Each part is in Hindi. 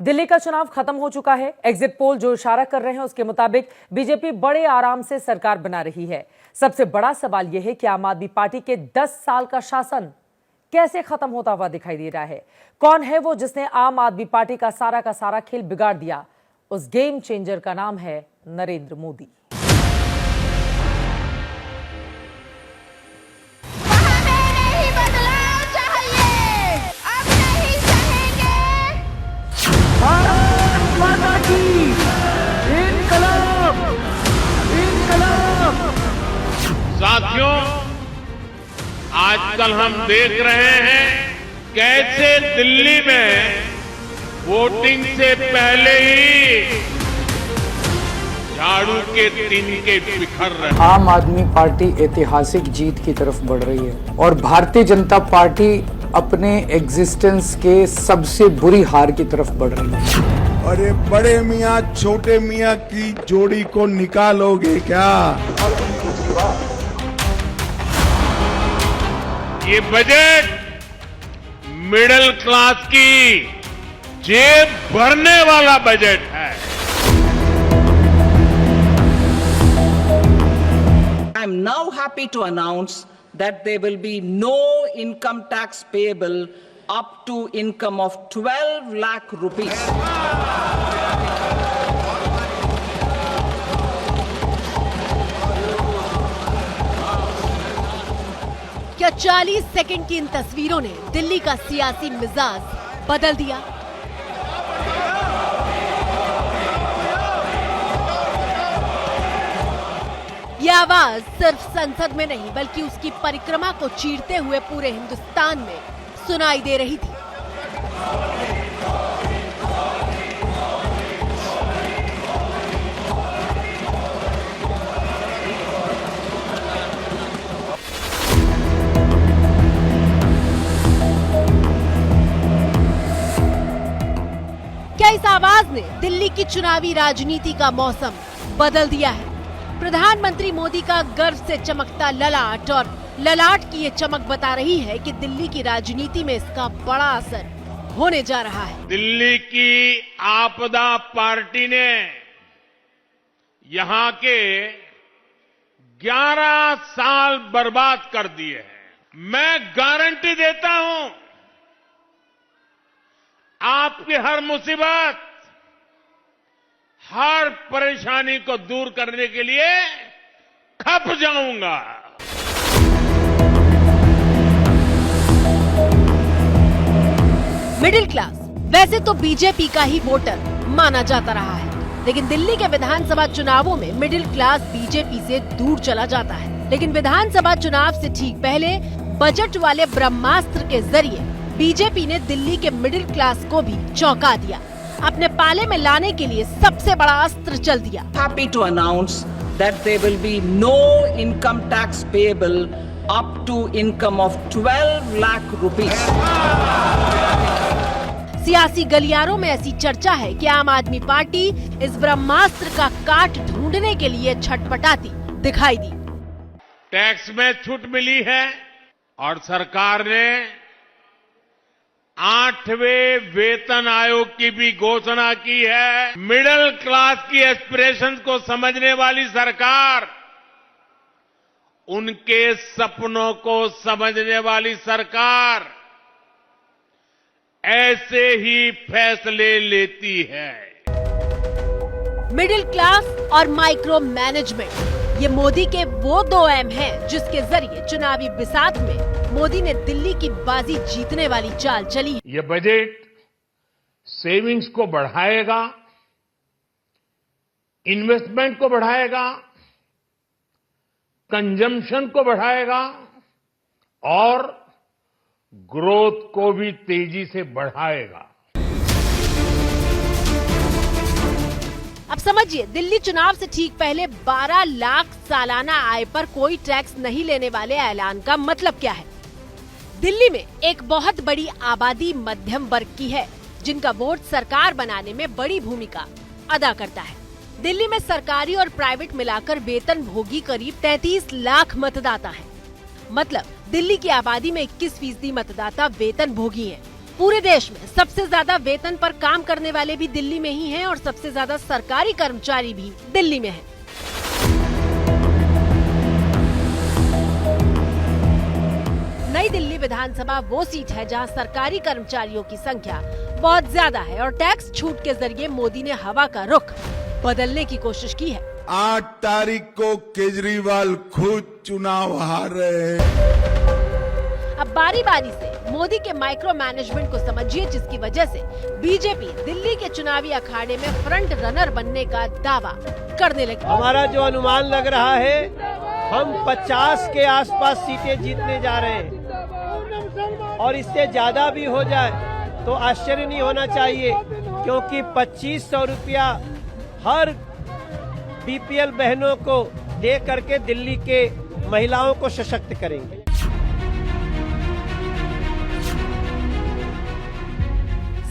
दिल्ली का चुनाव खत्म हो चुका है। एग्जिट पोल जो इशारा कर रहे हैं उसके मुताबिक बीजेपी बड़े आराम से सरकार बना रही है। सबसे बड़ा सवाल यह है कि आम आदमी पार्टी के 10 साल का शासन कैसे खत्म होता हुआ दिखाई दे रहा है। कौन है वो जिसने आम आदमी पार्टी का सारा खेल बिगाड़ दिया? उस गेम चेंजर का नाम है नरेंद्र मोदी। साथियों, आजकल हम देख रहे हैं कैसे दिल्ली में वोटिंग से पहले ही झाड़ू के तिनके बिखर रहे हैं। आम आदमी पार्टी ऐतिहासिक जीत की तरफ बढ़ रही है और भारतीय जनता पार्टी अपने एग्जिस्टेंस के सबसे बुरी हार की तरफ बढ़ रही है। अरे बड़े मियाँ छोटे मियाँ की जोड़ी को निकालोगे क्या? ये बजट मिडिल क्लास की जेब भरने वाला बजट है। I am now happy to announce that there will be no income tax payable up to income of 12 lakh rupees. क्या 40 सेकंड की इन तस्वीरों ने दिल्ली का सियासी मिजाज बदल दिया? यह आवाज सिर्फ संसद में नहीं बल्कि उसकी परिक्रमा को चीरते हुए पूरे हिंदुस्तान में सुनाई दे रही थी। क्या इस आवाज ने दिल्ली की चुनावी राजनीति का मौसम बदल दिया है? प्रधानमंत्री मोदी का गर्व से चमकता ललाट और ललाट की ये चमक बता रही है कि दिल्ली की राजनीति में इसका बड़ा असर होने जा रहा है। दिल्ली की आपदा पार्टी ने यहां के 11 साल बर्बाद कर दिए हैं। मैं गारंटी देता हूं, आपकी हर मुसीबत, हर परेशानी को दूर करने के लिए खप जाऊंगा। मिडिल क्लास वैसे तो बीजेपी का ही वोटर माना जाता रहा है, लेकिन दिल्ली के विधानसभा चुनावों में मिडिल क्लास बीजेपी से दूर चला जाता है। लेकिन विधानसभा चुनाव से ठीक पहले बजट वाले ब्रह्मास्त्र के जरिए बीजेपी ने दिल्ली के मिडिल क्लास को भी चौंका दिया, अपने पाले में लाने के लिए सबसे बड़ा अस्त्र चल दिया। Happy to announce that there will be no income tax payable up to income of 12 lakh rupees. सियासी गलियारों में ऐसी चर्चा है कि आम आदमी पार्टी इस ब्रह्मास्त्र का काट ढूंढने के लिए छटपटाती दिखाई दी। टैक्स में छूट मिली है और सरकार ने 8वें वेतन आयोग की भी घोषणा की है। मिडिल क्लास की एस्पिरेशंस को समझने वाली सरकार, उनके सपनों को समझने वाली सरकार ऐसे ही फैसले लेती है। मिडिल क्लास और माइक्रो मैनेजमेंट, ये मोदी के वो 2 एम हैं जिसके जरिए चुनावी बिसात में मोदी ने दिल्ली की बाजी जीतने वाली चाल चली। ये बजट सेविंग्स को बढ़ाएगा, इन्वेस्टमेंट को बढ़ाएगा, कंजम्पशन को बढ़ाएगा और ग्रोथ को भी तेजी से बढ़ाएगा। अब समझिए, दिल्ली चुनाव से ठीक पहले 12 लाख सालाना आय पर कोई टैक्स नहीं लेने वाले ऐलान का मतलब क्या है। दिल्ली में एक बहुत बड़ी आबादी मध्यम वर्ग की है, जिनका वोट सरकार बनाने में बड़ी भूमिका अदा करता है। दिल्ली में सरकारी और प्राइवेट मिलाकर वेतन भोगी करीब 33 लाख मतदाता हैं। मतलब दिल्ली की आबादी में 21% मतदाता वेतन भोगी हैं। पूरे देश में सबसे ज्यादा वेतन पर काम करने वाले भी दिल्ली में ही हैं और सबसे ज्यादा सरकारी कर्मचारी भी दिल्ली में हैं। नई दिल्ली विधानसभा वो सीट है जहां सरकारी कर्मचारियों की संख्या बहुत ज्यादा है और टैक्स छूट के जरिए मोदी ने हवा का रुख बदलने की कोशिश की है। 8 तारीख को केजरीवाल खुद चुनाव हार रहे हैं। अब बारी बारी से मोदी के माइक्रो मैनेजमेंट को समझिए, जिसकी वजह से बीजेपी दिल्ली के चुनावी अखाड़े में फ्रंट रनर बनने का दावा करने लगी। हमारा जो अनुमान लग रहा है, हम 50 के आसपास सीटें जीतने जा रहे हैं और इससे ज्यादा भी हो जाए तो आश्चर्य नहीं होना चाहिए, क्योंकि 2500 रुपया हर बीपीएल बहनों को दे करके दिल्ली के महिलाओं को सशक्त करेंगे।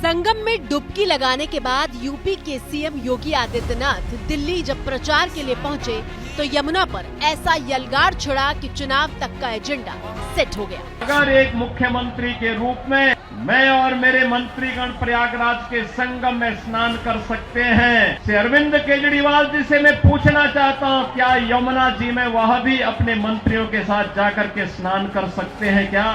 संगम में डुबकी लगाने के बाद यूपी के सीएम योगी आदित्यनाथ दिल्ली जब प्रचार के लिए पहुंचे तो यमुना पर ऐसा यलगार छिड़ा कि चुनाव तक का एजेंडा सेट हो गया। अगर एक मुख्यमंत्री के रूप में मैं और मेरे मंत्रीगण प्रयागराज के संगम में स्नान कर सकते हैं, श्री अरविंद केजरीवाल जी से मैं पूछना चाहता हूं, क्या यमुना जी में वह भी अपने मंत्रियों के साथ जाकर के स्नान कर सकते हैं क्या?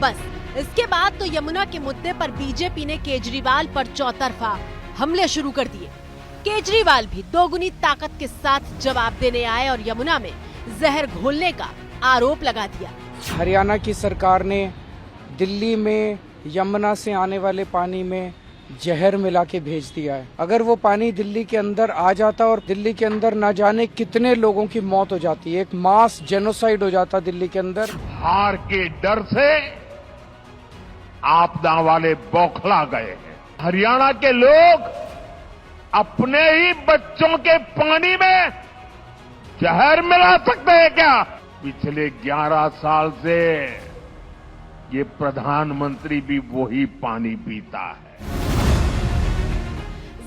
बस इसके बाद तो यमुना के मुद्दे पर बीजेपी ने केजरीवाल पर चौतरफा हमले शुरू कर दिए। केजरीवाल भी दोगुनी ताकत के साथ जवाब देने आए और यमुना में जहर घोलने का आरोप लगा दिया। हरियाणा की सरकार ने दिल्ली में यमुना से आने वाले पानी में जहर मिला के भेज दिया है। अगर वो पानी दिल्ली के अंदर आ जाता और दिल्ली के अंदर ना जाने कितने लोगों की मौत हो जाती है, एक मास जेनोसाइड हो जाता दिल्ली के अंदर। हार के डर से आपदा वाले बौखला गए हैं। हरियाणा के लोग अपने ही बच्चों के पानी में जहर मिला सकते हैं क्या? पिछले 11 साल से ये प्रधानमंत्री भी वही पानी पीता है।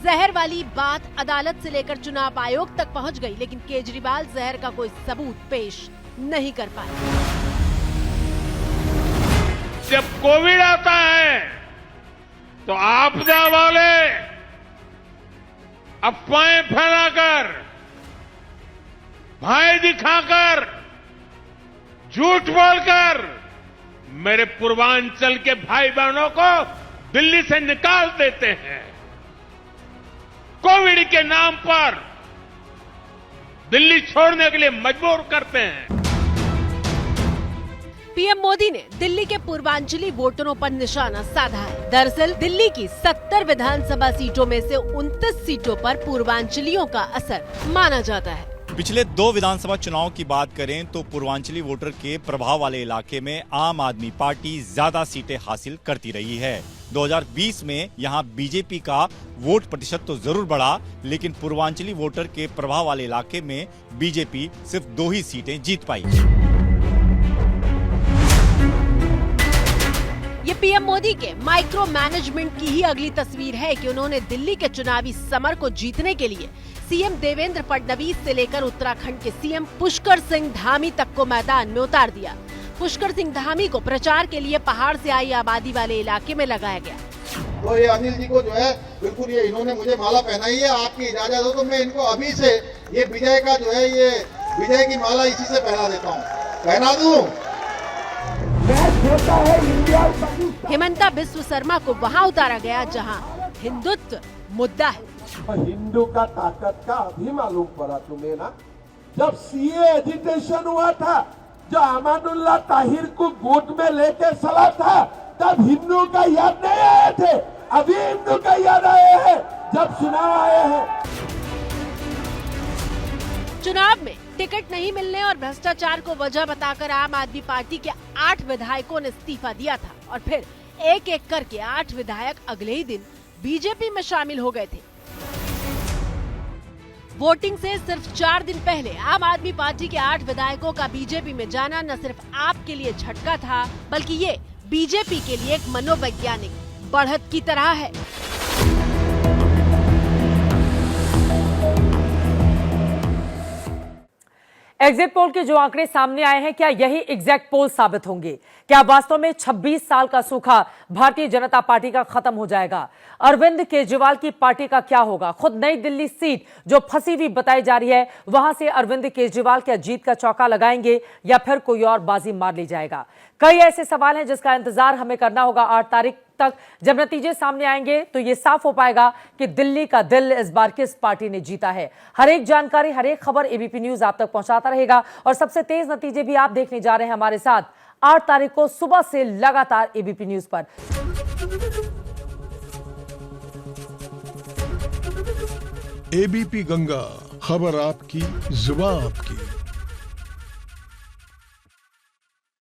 जहर वाली बात अदालत से लेकर चुनाव आयोग तक पहुंच गई, लेकिन केजरीवाल जहर का कोई सबूत पेश नहीं कर पाए। जब कोविड आता है तो आपदा वाले अफवाहें फैलाकर, भय दिखाकर, झूठ बोलकर मेरे पूर्वांचल के भाई बहनों को दिल्ली से निकाल देते हैं। कोविड के नाम पर दिल्ली छोड़ने के लिए मजबूर करते हैं। पीएम मोदी ने दिल्ली के पूर्वांचली वोटरों पर निशाना साधा है। दरअसल दिल्ली की 70 विधानसभा सीटों में से 29 सीटों पर पूर्वांचलियों का असर माना जाता है। पिछले 2 विधानसभा चुनाव की बात करें तो पूर्वांचली वोटर के प्रभाव वाले इलाके में आम आदमी पार्टी ज्यादा सीटें हासिल करती रही है। 2020 में यहां बीजेपी का वोट प्रतिशत तो जरूर बढ़ा, लेकिन पूर्वांचली वोटर के प्रभाव वाले इलाके में बीजेपी सिर्फ 2 ही सीटें जीत पाई। ये पीएम मोदी के माइक्रो मैनेजमेंट की ही अगली तस्वीर है कि उन्होंने दिल्ली के चुनावी समर को जीतने के लिए सीएम देवेंद्र फडणवीस से लेकर उत्तराखंड के सीएम पुष्कर सिंह धामी तक को मैदान में उतार दिया। पुष्कर सिंह धामी को प्रचार के लिए पहाड़ से आई आबादी वाले इलाके में लगाया गया। तो ये अनिल जी को जो है बिल्कुल ये इन्होंने मुझे माला पहनाई है, आपकी इजाजत हो तो मैं इनको अभी से ये विजय का जो है ये विजय की माला इसी से पहना देता हूँ। पहना दूं? हेमंता बिस्व शर्मा को वहां उतारा गया जहां हिंदुत्व मुद्दा है। हिंदू का ताकत का अभी मालूम पड़ा तुम्हें ना, जब सीए एजिटेशन हुआ था, जो अमानुल्लाह ताहिर को गोद में लेके चला था, तब हिंदू का याद नहीं आए थे। अभी हिंदू का याद आए हैं जब चुनाव आए हैं। चुनाव में टिकट नहीं मिलने और भ्रष्टाचार को वजह बताकर आम आदमी पार्टी के 8 विधायकों ने इस्तीफा दिया था और फिर एक एक करके 8 विधायक अगले ही दिन बीजेपी में शामिल हो गए थे। वोटिंग से सिर्फ 4 दिन पहले आम आदमी पार्टी के 8 विधायकों का बीजेपी में जाना न सिर्फ आपके लिए झटका था, बल्कि ये बीजेपी के लिए एक मनोवैज्ञानिक बढ़त की तरह है। एग्जिट पोल के जो आंकड़े सामने आए हैं, क्या यही एग्जैक्ट पोल साबित होंगे? क्या वास्तव में 26 साल का सूखा भारतीय जनता पार्टी का खत्म हो जाएगा? अरविंद केजरीवाल की पार्टी का क्या होगा? खुद नई दिल्ली सीट जो फंसी हुई बताई जा रही है, वहां से अरविंद केजरीवाल क्या जीत का चौका लगाएंगे या फिर कोई और बाजी मार ली जाएगा? कई ऐसे सवाल हैं जिसका इंतजार हमें करना होगा 8 तारीख तक। जब नतीजे सामने आएंगे तो यह साफ हो पाएगा कि दिल्ली का दिल इस बार किस पार्टी ने जीता है। हर एक जानकारी, हर एक खबर एबीपी न्यूज आप तक पहुंचाता रहेगा और सबसे तेज नतीजे भी आप देखने जा रहे हैं हमारे साथ 8 तारीख को सुबह से लगातार एबीपी न्यूज पर। एबीपी गंगा, खबर आपकी, जुबान आपकी।